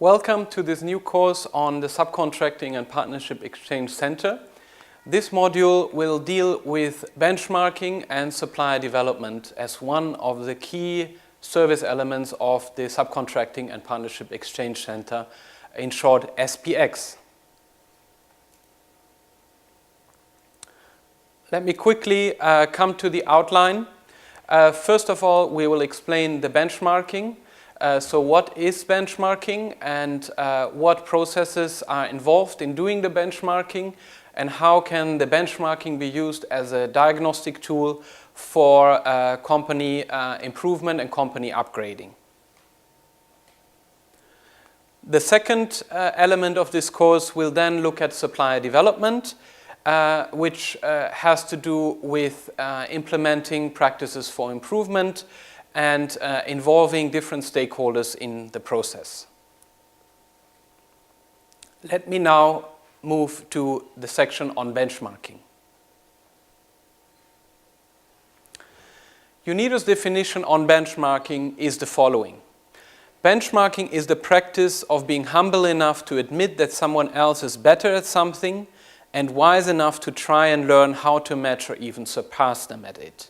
Welcome to this new course on the Subcontracting and Partnership Exchange Center. This module will deal with benchmarking and supplier development as one of the key service elements of the Subcontracting and Partnership Exchange Center, in short SPX. Let me quickly come to the outline. First of all, we will explain the benchmarking. So what is benchmarking and what processes are involved in doing the benchmarking, and how can the benchmarking be used as a diagnostic tool for company improvement and company upgrading. The second element of this course will then look at supplier development, which has to do with implementing practices for improvement and involving different stakeholders in the process. Let me now move to the section on benchmarking. UNIDO's definition on benchmarking is the following. Benchmarking is the practice of being humble enough to admit that someone else is better at something and wise enough to try and learn how to match or even surpass them at it.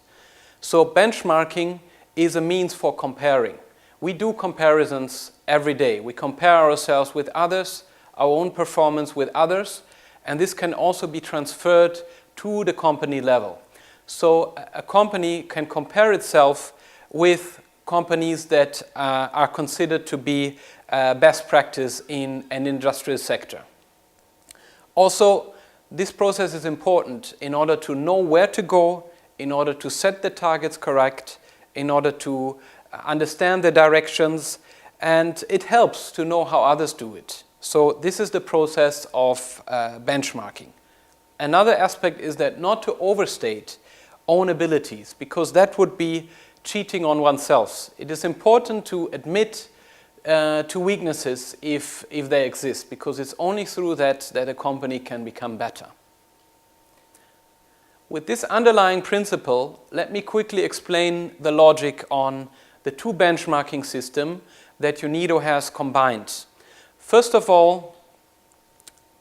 So benchmarking is a means for comparing. We do comparisons every day. We compare ourselves with others, our own performance with others, and this can also be transferred to the company level. So a company can compare itself with companies that are considered to be best practice in an industrial sector. Also, this process is important in order to know where to go, in order to set the targets correct, in order to understand the directions, and it helps to know how others do it. So this is the process of benchmarking. Another aspect is that not to overstate own abilities, because that would be cheating on oneself. It is important to admit to weaknesses if they exist, because it's only through that a company can become better. With this underlying principle, let me quickly explain the logic on the two benchmarking systems that UNIDO has combined. First of all,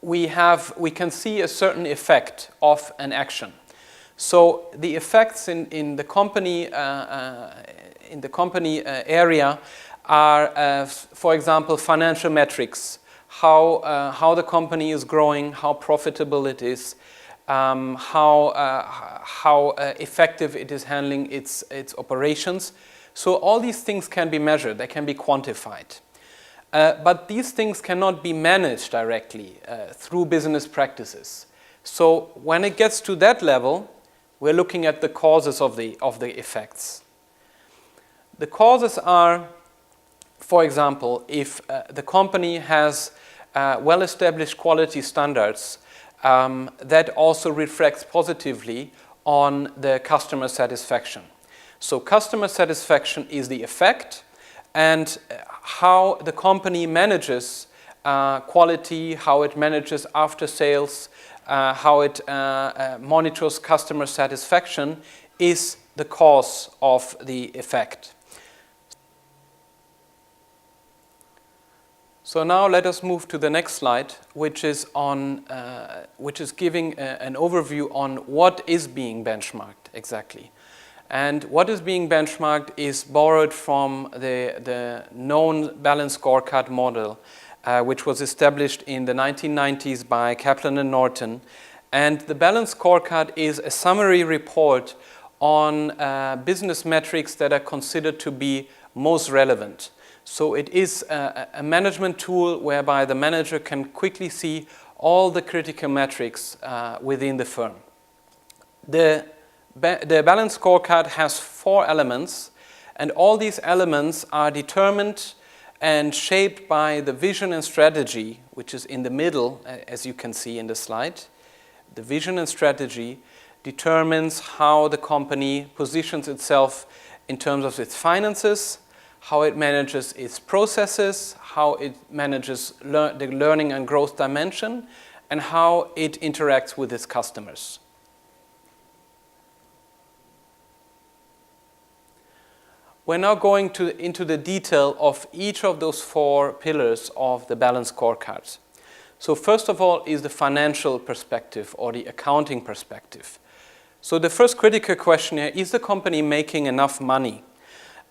we can see a certain effect of an action. So the effects in the company area are, for example, financial metrics, how the company is growing, how profitable it is, how effective it is handling its operations. So all these things can be measured, they can be quantified. But these things cannot be managed directly through business practices. So when it gets to that level, we're looking at the causes of the effects. The causes are, for example, if the company has well-established quality standards, that also reflects positively on the customer satisfaction. So customer satisfaction is the effect, and how the company manages quality, how it manages after sales, how it monitors customer satisfaction is the cause of the effect. So now let us move to the next slide, which is giving an overview on what is being benchmarked exactly. And what is being benchmarked is borrowed from the known balanced scorecard model, which was established in the 1990s by Kaplan and Norton. And the balanced scorecard is a summary report on business metrics that are considered to be most relevant. So it is a management tool whereby the manager can quickly see all the critical metrics within the firm. The balanced scorecard has 4 elements, and all these elements are determined and shaped by the vision and strategy, which is in the middle, as you can see in the slide. The vision and strategy determines how the company positions itself in terms of its finances, how it manages its processes, how it manages the learning and growth dimension, and how it interacts with its customers. We're now going into the detail of each of those 4 pillars of the balanced scorecards. So first of all is the financial perspective or the accounting perspective. So the first critical question here, is the company making enough money?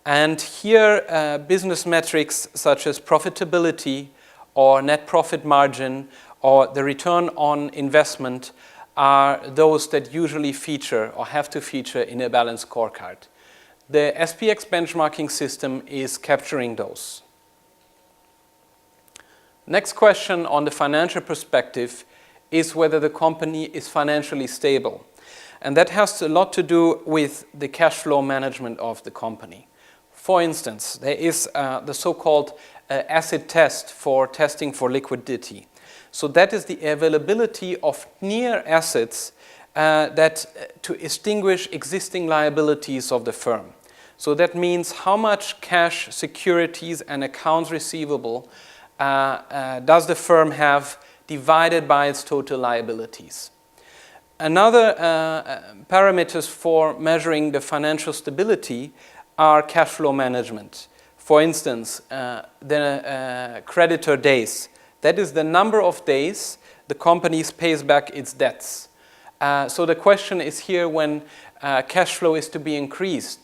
And here business metrics such as profitability or net profit margin or the return on investment are those that usually feature or have to feature in a balanced scorecard. The SPX benchmarking system is capturing those. Next question on the financial perspective is whether the company is financially stable. And that has a lot to do with the cash flow management of the company. For instance, there is the so-called acid test for testing for liquidity. So that is the availability of near assets to extinguish existing liabilities of the firm. So that means how much cash, securities, and accounts receivable does the firm have divided by its total liabilities. Another parameters for measuring the financial stability are cash flow management. For instance, the creditor days. That is the number of days the company pays back its debts. So the question is here, when cash flow is to be increased,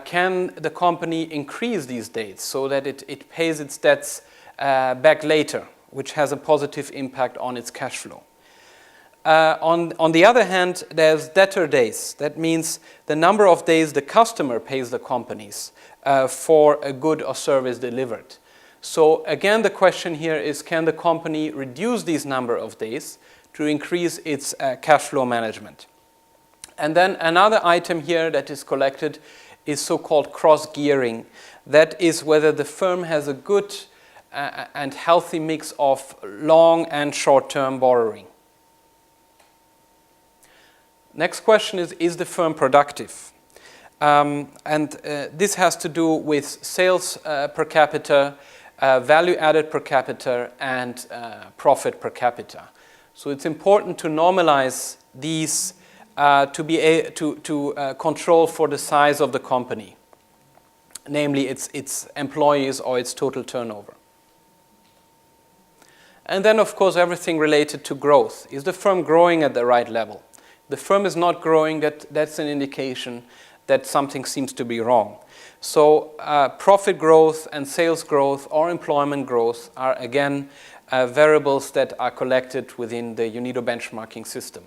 can the company increase these dates so that it pays its debts back later, which has a positive impact on its cash flow? On the other hand, there's debtor days. That means the number of days the customer pays the companies for a good or service delivered. So again, the question here is, can the company reduce these number of days to increase its cash flow management? And then another item here that is collected is so-called cross-gearing. That is whether the firm has a good and healthy mix of long and short-term borrowing. Next question is the firm productive? This has to do with sales per capita, value added per capita, and profit per capita. So it's important to normalize these to be to control for the size of the company, namely its employees or its total turnover. And then, of course, everything related to growth. Is the firm growing at the right level? The firm is not growing, that's an indication that something seems to be wrong. So profit growth and sales growth or employment growth are again variables that are collected within the UNIDO benchmarking system.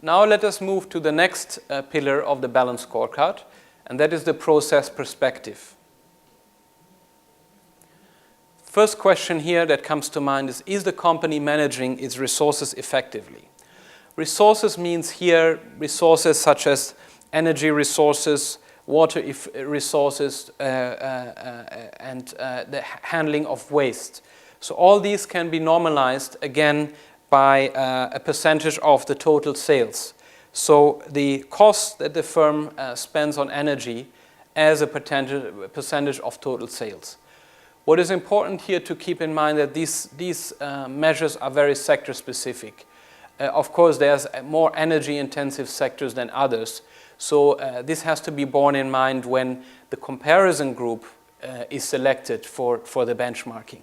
Now let us move to the next pillar of the balanced scorecard, and that is the process perspective. First question here that comes to mind is the company managing its resources effectively? Resources means here resources such as energy resources, water resources, and the handling of waste. So all these can be normalized again by a percentage of the total sales. So the cost that the firm spends on energy as a percentage of total sales. What is important here to keep in mind that these measures are very sector specific. Of course, there's more energy intensive sectors than others. So this has to be borne in mind when the comparison group is selected for the benchmarking.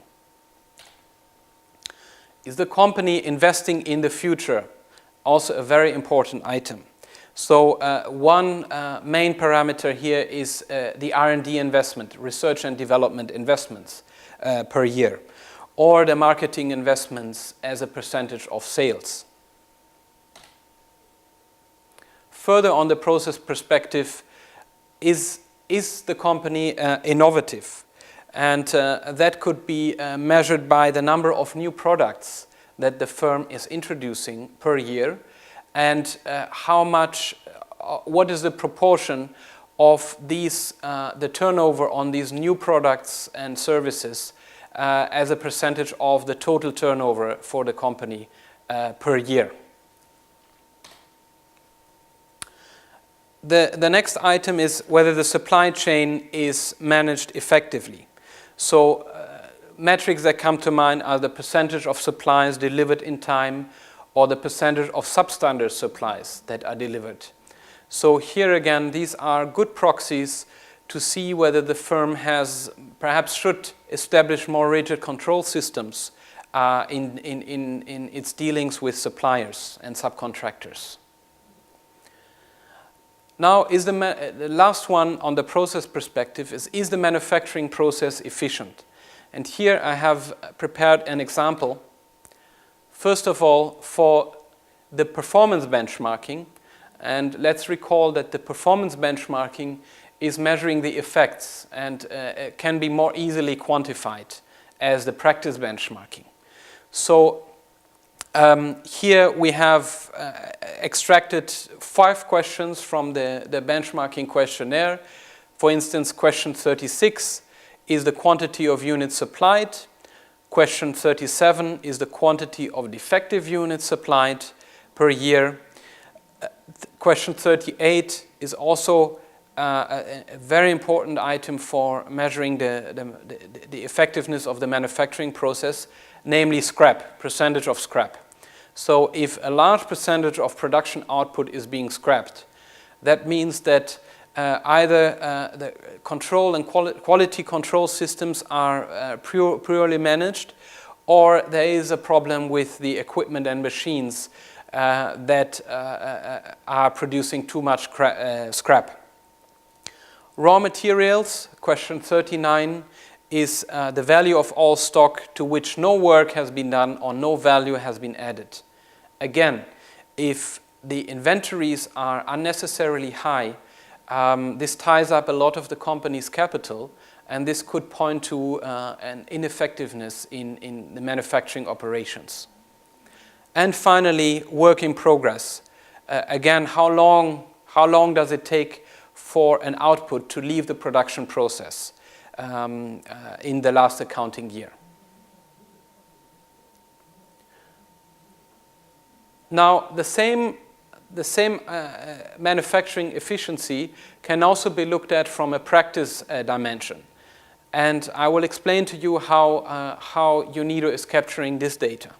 Is the company investing in the future? Also a very important item. So one main parameter here is the R&D investment, research and development investments per year, or the marketing investments as a percentage of sales. Further on the process perspective, is the company innovative? And that could be measured by the number of new products that the firm is introducing per year, and what is the proportion of these, the turnover on these new products and services as a percentage of the total turnover for the company per year. The next item is whether the supply chain is managed effectively. So metrics that come to mind are the percentage of supplies delivered in time or the percentage of substandard supplies that are delivered. So here again, these are good proxies to see whether the firm has, perhaps should establish more rigid control systems in its dealings with suppliers and subcontractors. Now, the last one on the process perspective is the manufacturing process efficient? And here I have prepared an example. First of all, for the performance benchmarking, and let's recall that the performance benchmarking is measuring the effects and can be more easily quantified as the practice benchmarking. So here we have extracted 5 questions from the benchmarking questionnaire. For instance, question 36 is the quantity of units supplied. Question 37 is the quantity of defective units supplied per year. Question 38 is also a very important item for measuring the effectiveness of the manufacturing process, namely scrap, percentage of scrap. So if a large percentage of production output is being scrapped, that means that either the control and quality control systems are poorly managed, or there is a problem with the equipment and machines that are producing too much scrap. Raw materials, question 39, is the value of all stock to which no work has been done or no value has been added. Again, if the inventories are unnecessarily high, this ties up a lot of the company's capital, and this could point to an ineffectiveness in the manufacturing operations. And finally, work in progress. Again, how long does it take for an output to leave the production process in the last accounting year? Now, the same manufacturing efficiency can also be looked at from a practice dimension. And I will explain to you how UNIDO is capturing this data.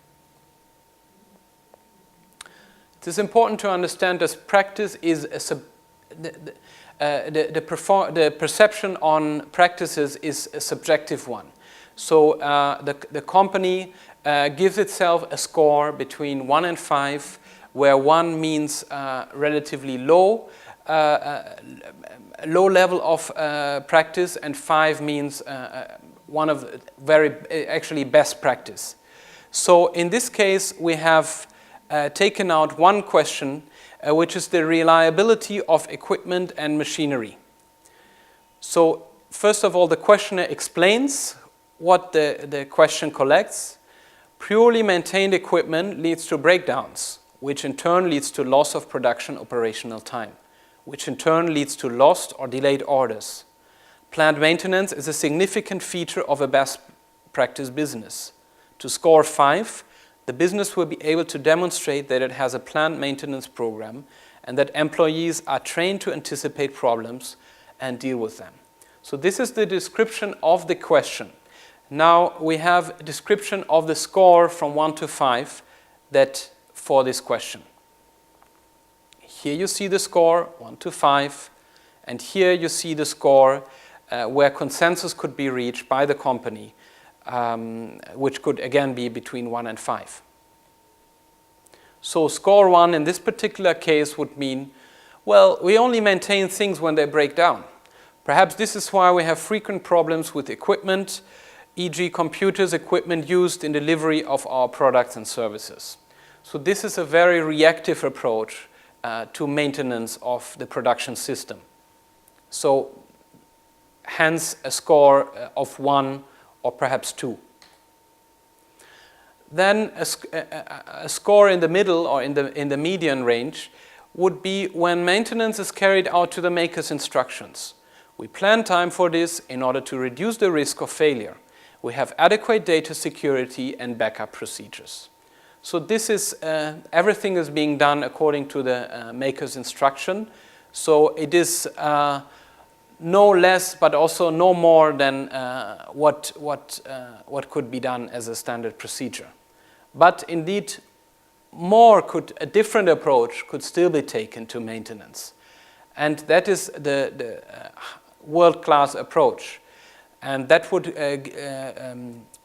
It is important to understand that practice is the perception on practices is a subjective one. So the company gives itself a score between 1 and 5, where 1 means relatively low level of practice, and 5 means one of actually best practice. So in this case, we have taken out one question, which is the reliability of equipment and machinery. So first of all, the questionnaire explains what the question collects. Purely maintained equipment leads to breakdowns, which in turn leads to loss of production operational time, which in turn leads to lost or delayed orders. Plant maintenance is a significant feature of a best practice business. To score 5, the business will be able to demonstrate that it has a plant maintenance program and that employees are trained to anticipate problems and deal with them. So this is the description of the question. Now we have a description of the score from 1 to 5 that for this question. Here you see the score 1 to 5, and here you see the score where consensus could be reached by the company, which could again be between 1 and 5. So score 1 in this particular case would mean, well, we only maintain things when they break down. Perhaps this is why we have frequent problems with equipment, e.g. computers, equipment used in delivery of our products and services. So this is a very reactive approach to maintenance of the production system. So hence a score of 1 or perhaps 2. Then a score in the middle or in the median range would be when maintenance is carried out to the maker's instructions. We plan time for this in order to reduce the risk of failure. We have adequate data security and backup procedures. So this is, everything is being done according to the maker's instruction. So it is no less, but also no more than what could be done as a standard procedure. But indeed, a different approach could still be taken to maintenance. And that is the world-class approach. And that would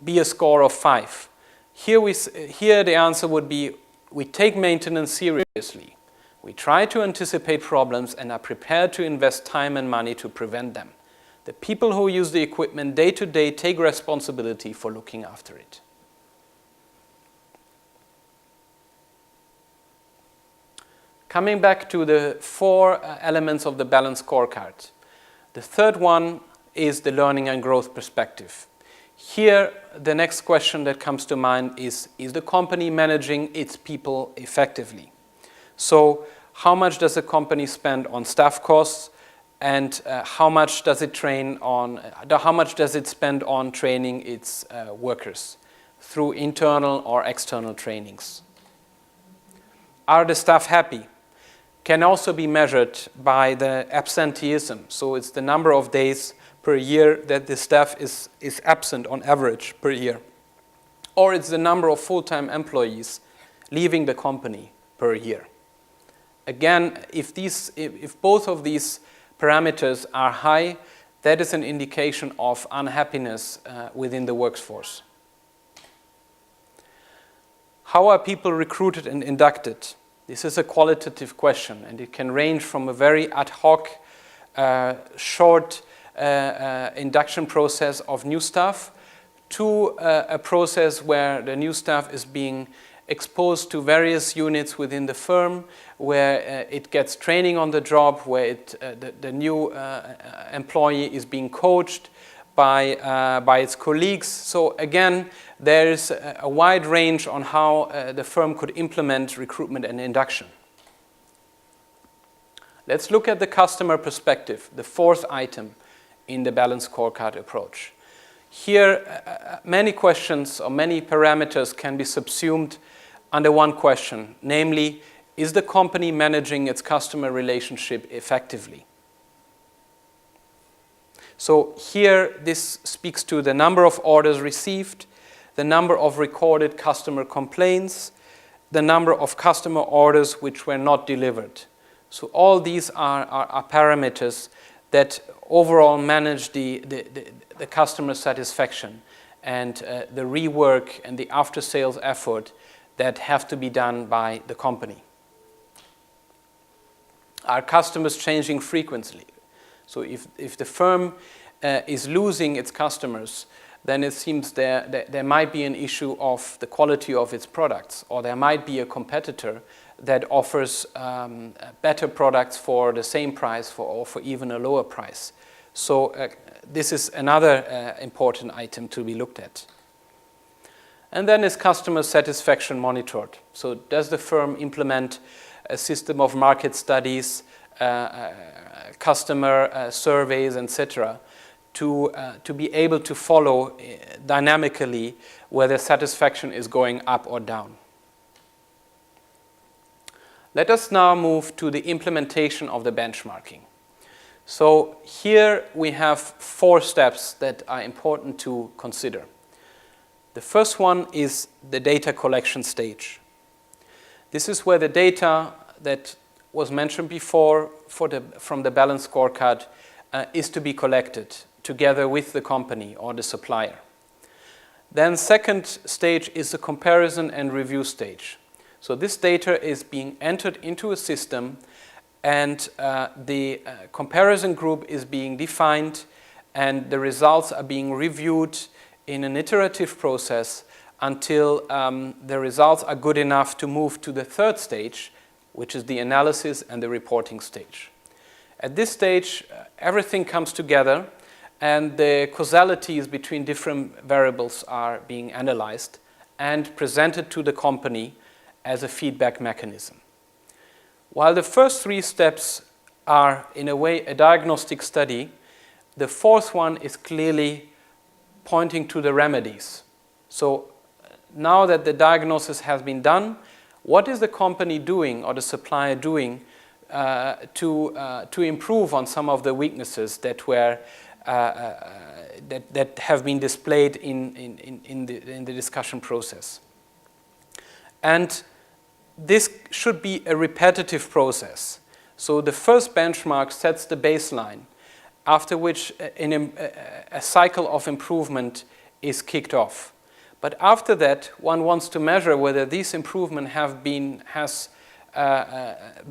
be a score of 5. Here the answer would be, we take maintenance seriously. We try to anticipate problems and are prepared to invest time and money to prevent them. The people who use the equipment day to day take responsibility for looking after it. Coming back to the 4 elements of the balanced scorecard. The third one is the learning and growth perspective. Here, the next question that comes to mind is the company managing its people effectively? So, how much does the company spend on staff costs, and how much does it spend on training its workers through internal or external trainings? Are the staff happy? Can also be measured by the absenteeism. So it's the number of days per year that the staff is absent on average per year. Or it's the number of full-time employees leaving the company per year. Again, if both of these parameters are high, that is an indication of unhappiness within the workforce. How are people recruited and inducted? This is a qualitative question, and it can range from a very ad hoc, short induction process of new staff to a process where the new staff is being exposed to various units within the firm, where it gets training on the job, where the new employee is being coached by its colleagues. So again, there is a wide range on how the firm could implement recruitment and induction. Let's look at the customer perspective, the 4th item in the balanced scorecard approach. Here, many questions or many parameters can be subsumed under one question, namely, is the company managing its customer relationship effectively? So here, this speaks to the number of orders received, the number of recorded customer complaints, the number of customer orders which were not delivered. So all these are parameters that overall manage the customer satisfaction and the rework and the after-sales effort that have to be done by the company. Are customers changing frequently? So if the firm is losing its customers, then it seems there might be an issue of the quality of its products, or there might be a competitor that offers better products for the same price or for even a lower price. So this is another important item to be looked at. And then is customer satisfaction monitored? So does the firm implement a system of market studies, customer surveys, etc., to be able to follow dynamically whether satisfaction is going up or down? Let us now move to the implementation of the benchmarking. So here we have 4 steps that are important to consider. The first one is the data collection stage. This is where the data that was mentioned before from the balanced scorecard is to be collected together with the company or the supplier. Then second stage is the comparison and review stage. So this data is being entered into a system, and the comparison group is being defined, and the results are being reviewed in an iterative process until the results are good enough to move to the third stage, which is the analysis and the reporting stage. At this stage, everything comes together, and the causalities between different variables are being analyzed and presented to the company as a feedback mechanism. While the first 3 steps are, in a way, a diagnostic study, the 4th one is clearly pointing to the remedies. So now that the diagnosis has been done, what is the company doing or the supplier doing to improve on some of the weaknesses that were that have been displayed in the discussion process? And this should be a repetitive process. So the first benchmark sets the baseline, after which a cycle of improvement is kicked off. But after that, one wants to measure whether these improvements have been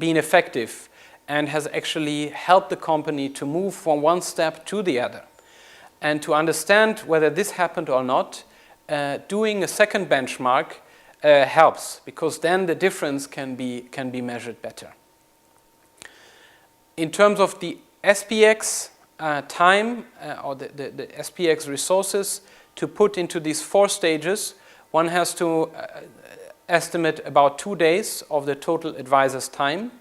effective and has actually helped the company to move from one step to the other. And to understand whether this happened or not, doing a second benchmark helps, because then the difference can be measured better. In terms of the SPX time or the SPX resources to put into these 4 stages, one has to estimate about 2 days of the total advisor's time,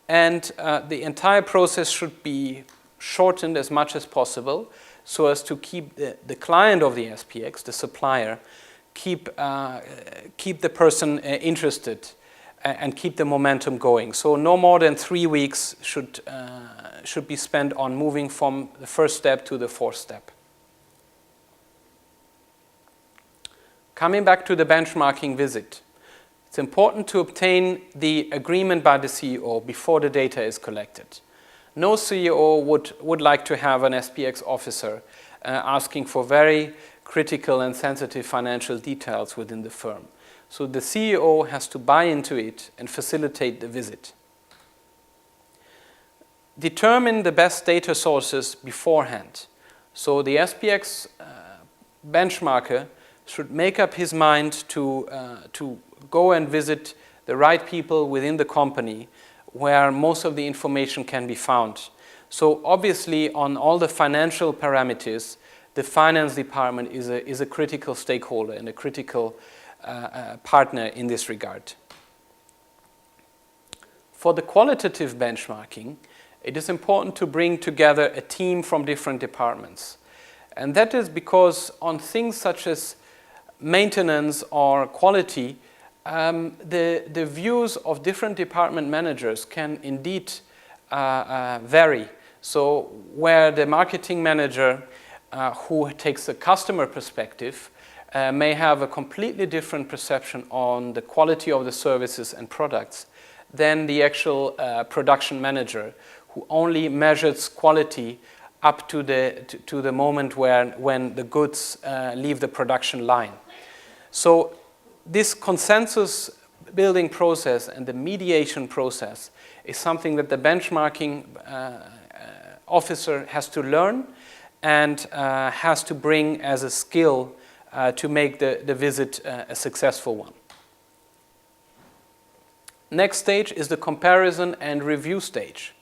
and the entire process should be shortened as much as possible so as to keep the client of the SPX, the supplier, keep the person interested and keep the momentum going. So no more than 3 weeks should be spent on moving from the first step to the 4th step. Coming back to the benchmarking visit, it's important to obtain the agreement by the CEO before the data is collected. No CEO would like to have an SPX officer asking for very critical and sensitive financial details within the firm. So the CEO has to buy into it and facilitate the visit. Determine the best data sources beforehand. So the SPX benchmarker should make up his mind to go and visit the right people within the company where most of the information can be found. So obviously on all the financial parameters, the finance department is a critical stakeholder and a critical partner in this regard. For the qualitative benchmarking, it is important to bring together a team from different departments. And that is because on things such as maintenance or quality, the views of different department managers can indeed vary. So where the marketing manager who takes a customer perspective may have a completely different perception on the quality of the services and products than the actual production manager who only measures quality up to the moment when the goods leave the production line. So this consensus building process and the mediation process is something that the benchmarking officer has to learn and has to bring as a skill to make the visit a successful one. Next stage is the comparison and review stage,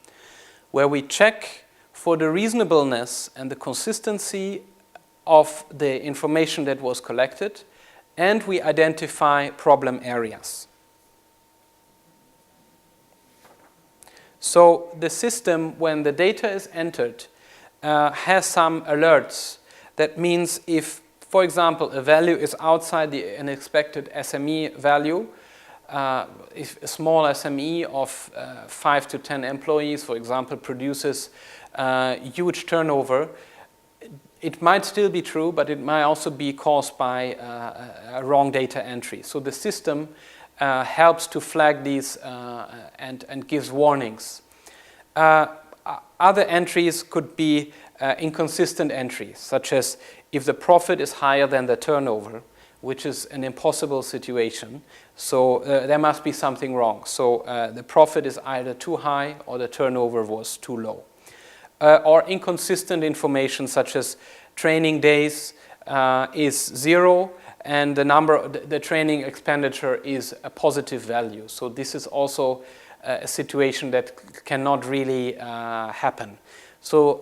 where we check for the reasonableness and the consistency of the information that was collected, and we identify problem areas. So the system, when the data is entered, has some alerts. That means if, for example, a value is outside an expected SME value, if a small SME of 5 to 10 employees, for example, produces huge turnover, it might still be true, but it might also be caused by a wrong data entry. So the system helps to flag these and gives warnings. Other entries could be inconsistent entries, such as if the profit is higher than the turnover, which is an impossible situation. So there must be something wrong. So the profit is either too high or the turnover was too low. Or inconsistent information such as training days is 0 and the training expenditure is a positive value. So this is also a situation that cannot really happen. So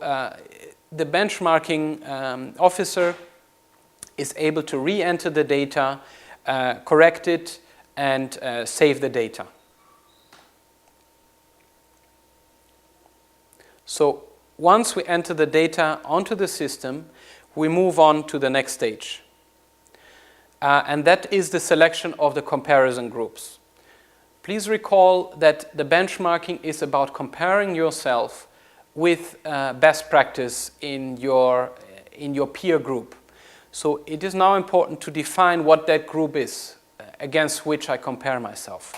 the benchmarking officer is able to re-enter the data, correct it, and save the data. So once we enter the data onto the system, we move on to the next stage. And that is the selection of the comparison groups. Please recall that the benchmarking is about comparing yourself with best practice in your peer group. So it is now important to define what that group is against which I compare myself.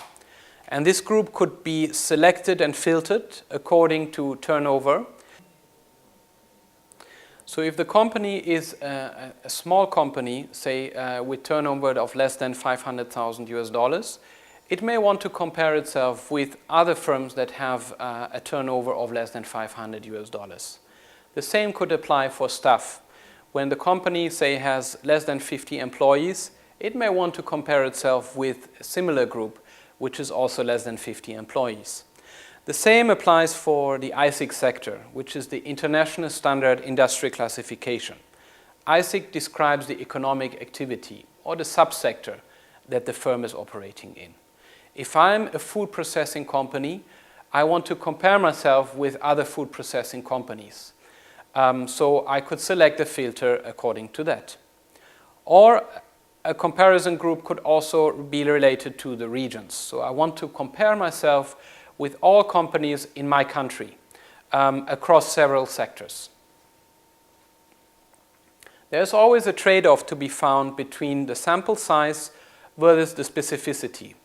And this group could be selected and filtered according to turnover. So if the company is a small company, say with turnover of less than 500,000 US dollars, it may want to compare itself with other firms that have a turnover of less than 500 US dollars. The same could apply for staff. When the company, say, has less than 50 employees, it may want to compare itself with a similar group, which is also less than 50 employees. The same applies for the ISIC sector, which is the International Standard Industry Classification. ISIC describes the economic activity or the subsector that the firm is operating in. If I'm a food processing company, I want to compare myself with other food processing companies. So I could select a filter according to that. Or a comparison group could also be related to the regions. So I want to compare myself with all companies in my country across several sectors. There's always a trade-off to be found between the sample size versus the specificity.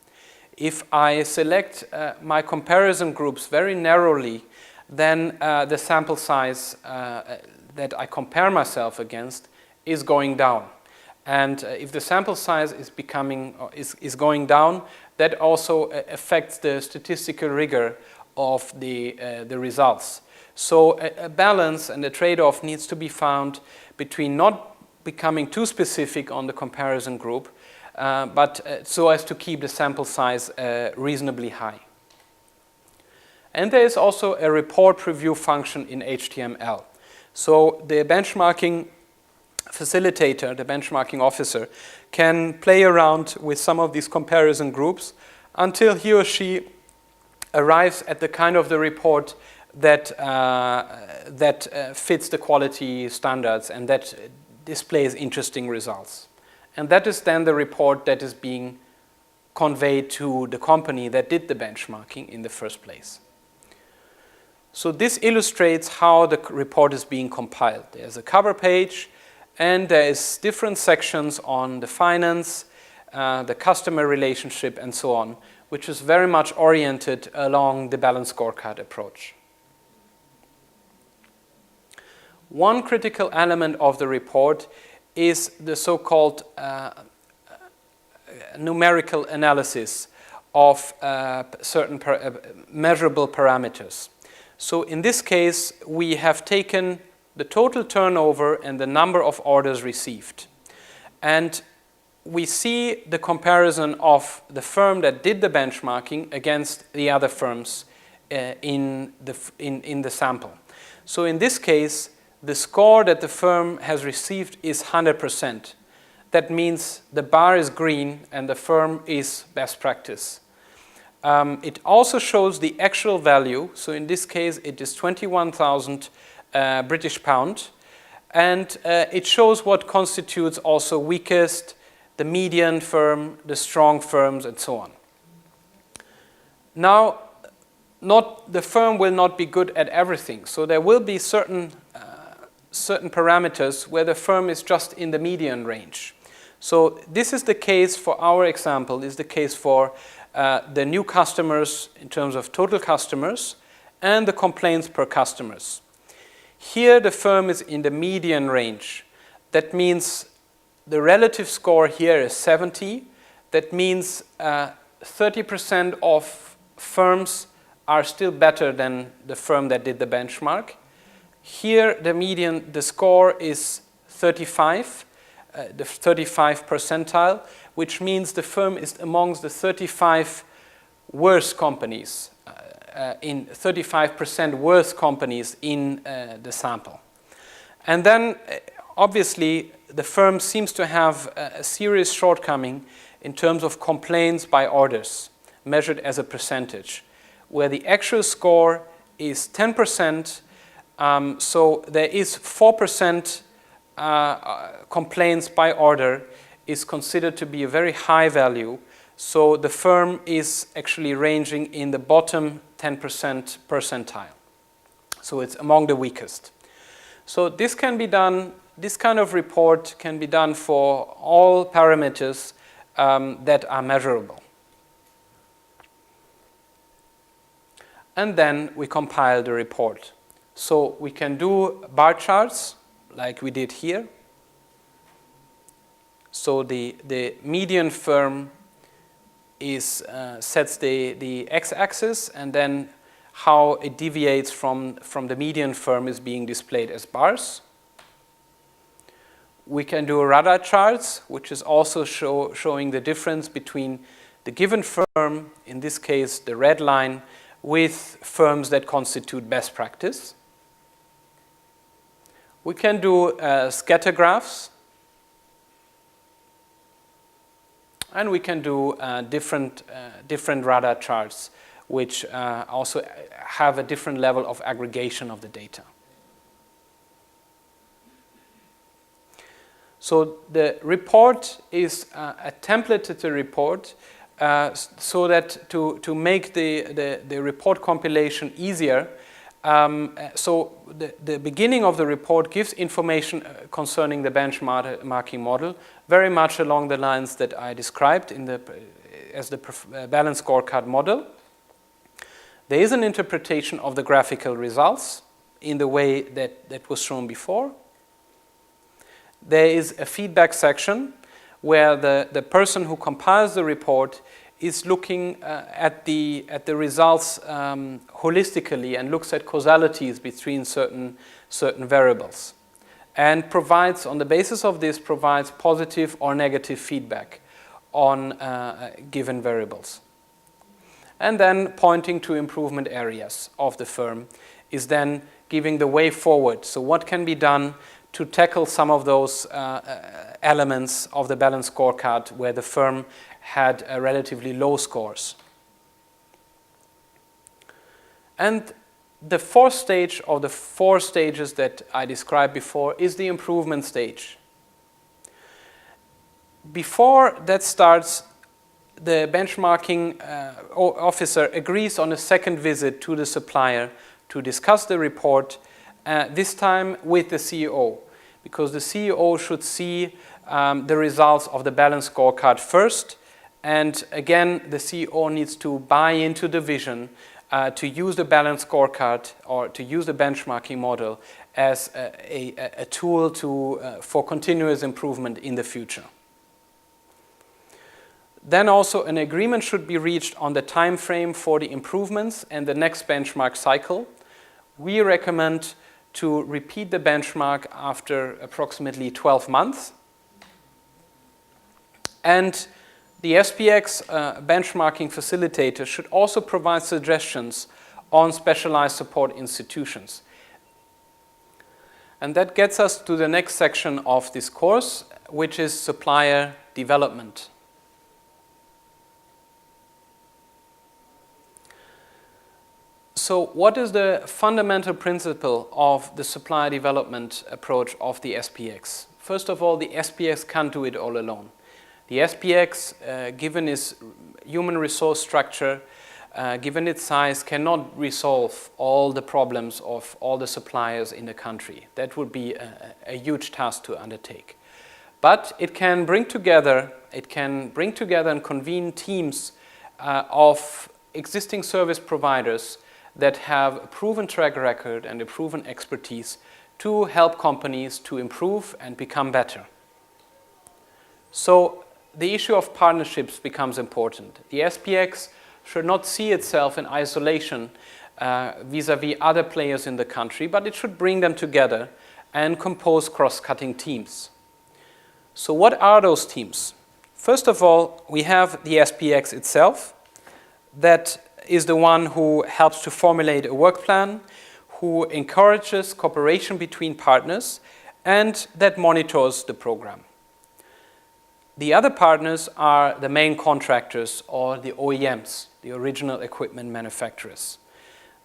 If I select my comparison groups very narrowly, then the sample size that I compare myself against is going down. And if the sample size is going down, that also affects the statistical rigor of the results. So a balance and a trade-off needs to be found between not becoming too specific on the comparison group, but so as to keep the sample size reasonably high. And there is also a report preview function in HTML. So the benchmarking facilitator, the benchmarking officer, can play around with some of these comparison groups until he or she arrives at the kind of the report that fits the quality standards and that displays interesting results. And that is then the report that is being conveyed to the company that did the benchmarking in the first place. So this illustrates how the report is being compiled. There's a cover page, and there is different sections on the finance, the customer relationship, and so on, which is very much oriented along the balanced scorecard approach. One critical element of the report is the so-called numerical analysis of certain measurable parameters. So in this case, we have taken the total turnover and the number of orders received. And we see the comparison of the firm that did the benchmarking against the other firms in the sample. So in this case, the score that the firm has received is 100%. That means the bar is green and the firm is best practice. It also shows the actual value. So in this case, it is 21,000 British pound. And it shows what constitutes also weakest, the median firm, the strong firms, and so on. Now, the firm will not be good at everything. So there will be certain parameters where the firm is just in the median range. So this is the case for our example, is the case for the new customers in terms of total customers and the complaints per customers. Here the firm is in the median range. That means the relative score here is 70. That means 30% of firms are still better than the firm that did the benchmark. Here the score is 35, the 35 percentile, which means the firm is amongst the 35 worst companies, in 35% worst companies in the sample. And then, obviously, the firm seems to have a serious shortcoming in terms of complaints by orders, measured as a percentage, where the actual score is 10%, so there is 4% complaints by order is considered to be a very high value. So the firm is actually ranging in the bottom 10% percentile. So it's among the weakest. So this can be done, this kind of report can be done for all parameters that are measurable. and then we compile the report. So we can do bar charts like we did here. So the median firm sets the x-axis, and then how it deviates from the median firm is being displayed as bars. We can do radar charts, which is also showing the difference between the given firm, in this case the red line, with firms that constitute best practice. We can do scatter graphs, and we can do different radar charts, which also have a different level of aggregation of the data. So the report is a templated report, so that to make the report compilation easier, so the beginning of the report gives information concerning the benchmarking model, very much along the lines that I described as the balanced scorecard model. There is an interpretation of the graphical results in the way that was shown before. There is a feedback section where the person who compiles the report is looking at the results holistically and looks at causalities between certain variables, and provides, on the basis of this, provides positive or negative feedback on given variables. And then pointing to improvement areas of the firm is then giving the way forward. So what can be done to tackle some of those elements of the balanced scorecard where the firm had relatively low scores. And the fourth stage of the four stages that I described before is the improvement stage. Before that starts, the benchmarking officer agrees on a second visit to the supplier to discuss the report, this time with the CEO, because the CEO should see the results of the balanced scorecard first, and again the CEO needs to buy into the vision to use the balanced scorecard or to use the benchmarking model as a tool for continuous improvement in the future. Then also an agreement should be reached on the time frame for the improvements and the next benchmark cycle. We recommend to repeat the benchmark after approximately 12 months. And the SPX benchmarking facilitator should also provide suggestions on specialized support institutions. And that gets us to the next section of this course, which is supplier development. So what is the fundamental principle of the supplier development approach of the SPX? First of all, the SPX can't do it all alone. The SPX, given its human resource structure, given its size, cannot resolve all the problems of all the suppliers in the country. That would be a huge task to undertake. But it can bring together and convene teams of existing service providers that have a proven track record and a proven expertise to help companies to improve and become better. So the issue of partnerships becomes important. The SPX should not see itself in isolation vis-à-vis other players in the country, but it should bring them together and compose cross-cutting teams. So what are those teams? First of all, we have the SPX itself, that is the one who helps to formulate a work plan, who encourages cooperation between partners, and that monitors the program. The other partners are the main contractors or the OEMs, the original equipment manufacturers.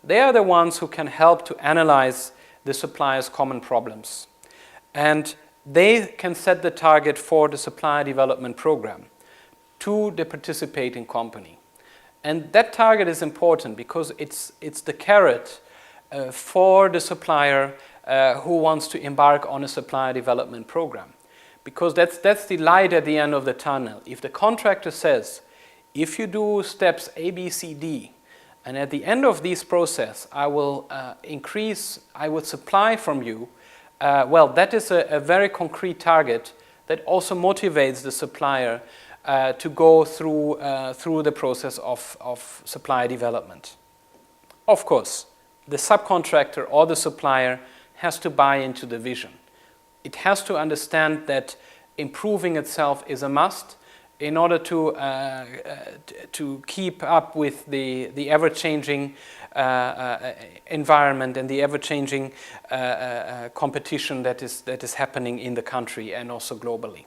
They are the ones who can help to analyze the supplier's common problems. And they can set the target for the supplier development program to the participating company. And that target is important because it's the carrot for the supplier who wants to embark on a supplier development program. Because that's the light at the end of the tunnel. If the contractor says, if you do steps A, B, C, D, And at the end of this process, I will supply from you, well, that is a very concrete target that also motivates the supplier to go through the process of supply development. Of course, the subcontractor or the supplier has to buy into the vision. It has to understand that improving itself is a must in order to keep up with the ever-changing environment and the ever-changing competition that is happening in the country and also globally.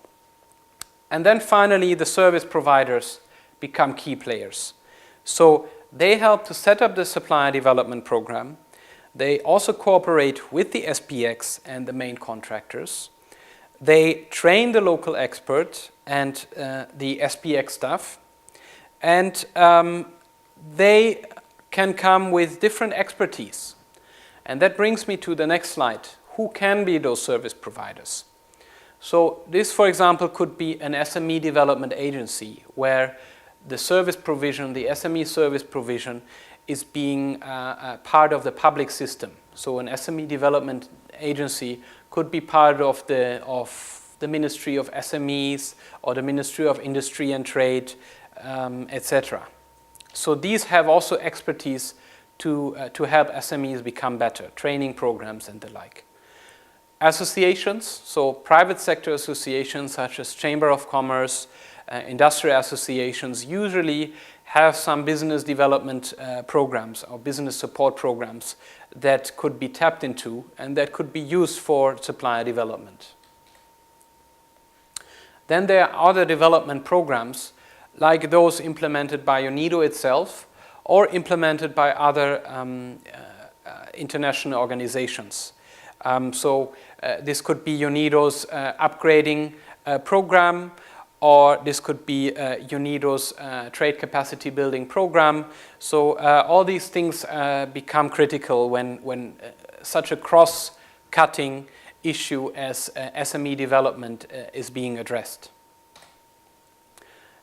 And then finally, the service providers become key players. So they help to set up the supplier development program. They also cooperate with the SPX and the main contractors. They train the local expert and the SPX staff. And they can come with different expertise. And that brings me to the next slide. Who can be those service providers? So this, for example, could be an SME development agency where the service provision, the SME service provision, is being part of the public system. So an SME development agency could be part of the Ministry of SMEs or the Ministry of Industry and Trade, etc. So these have also expertise to help SMEs become better, training programs and the like. Associations, so private sector associations such as Chamber of Commerce, industrial associations usually have some business development programs or business support programs that could be tapped into and that could be used for supplier development. Then there are other development programs like those implemented by UNIDO itself or implemented by other international organizations. This could be UNIDO's upgrading program, or this could be UNIDO's trade capacity building program. So all these things become critical when such a cross-cutting issue as SME development is being addressed.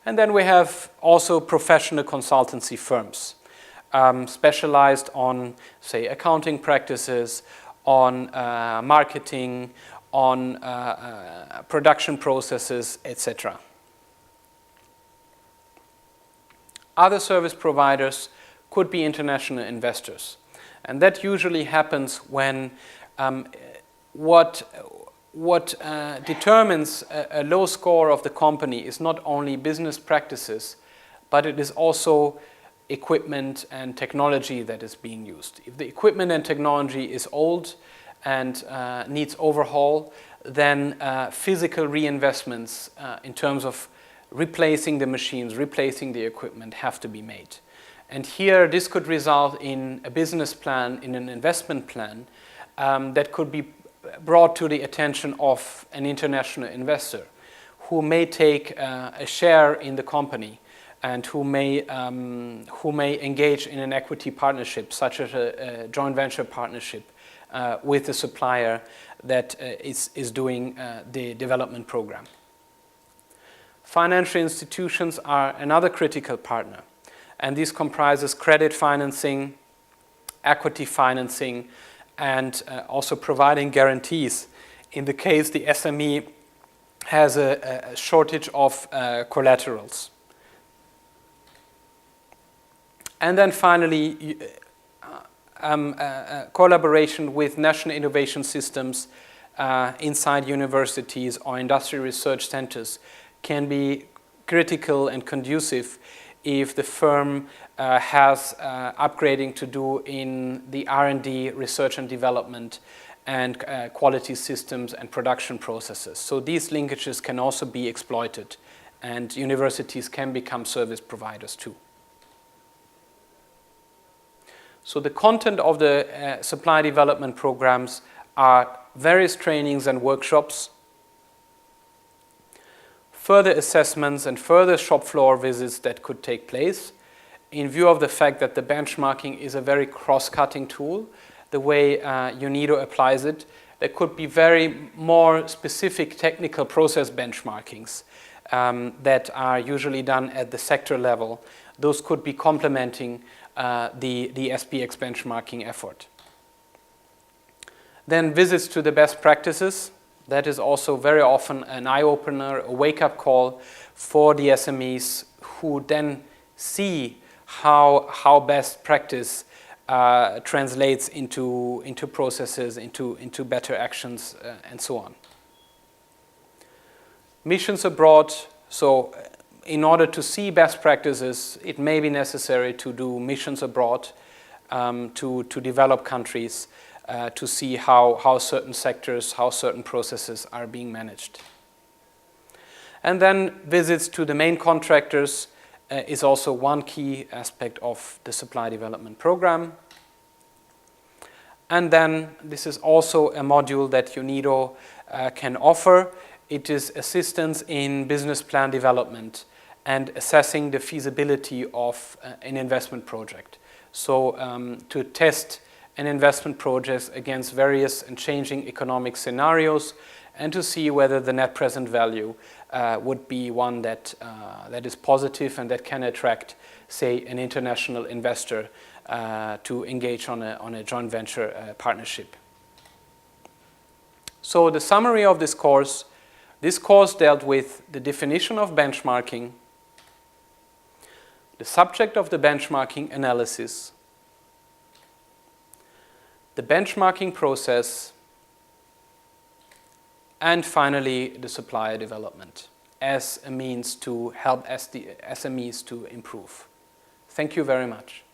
And then we have also professional consultancy firms specialized on, say, accounting practices, on marketing, on production processes, etc. Other service providers could be international investors. And that usually happens when what determines a low score of the company is not only business practices, but it is also equipment and technology that is being used. If the equipment and technology is old and needs overhaul, then physical reinvestments in terms of replacing the machines, replacing the equipment have to be made. And here this could result in a business plan, in an investment plan that could be brought to the attention of an international investor who may take a share in the company and who may engage in an equity partnership, such as a joint venture partnership with the supplier that is doing the development program. Financial institutions are another critical partner, and this comprises credit financing, equity financing, and also providing guarantees in the case the SME has a shortage of collaterals. And then finally, collaboration with national innovation systems inside universities or industrial research centers can be critical and conducive if the firm has upgrading to do in the R&D, research and development, and quality systems and production processes. So these linkages can also be exploited, and universities can become service providers too. So the content of the supply development programs are various trainings and workshops, further assessments and further shop floor visits that could take place in view of the fact that the benchmarking is a very cross-cutting tool. The way UNIDO applies it, there could be very more specific technical process benchmarkings that are usually done at the sector level. Those could be complementing the SPX benchmarking effort. Then visits to the best practices. That is also very often an eye-opener, a wake-up call for the SMEs who then see how best practice translates into processes, into better actions, and so on. Missions abroad. So in order to see best practices, it may be necessary to do missions abroad to develop countries, to see how certain sectors, how certain processes are being managed. And then visits to the main contractors is also one key aspect of the supply development program. And then this is also a module that UNIDO can offer. It is assistance in business plan development and assessing the feasibility of an investment project. So to test an investment project against various and changing economic scenarios, and to see whether the net present value would be one that is positive and that can attract, say, an international investor to engage on a joint venture partnership. So the summary of this course dealt with the definition of benchmarking, the subject of the benchmarking analysis, the benchmarking process, and finally the supplier development as a means to help SMEs to improve. Thank you very much.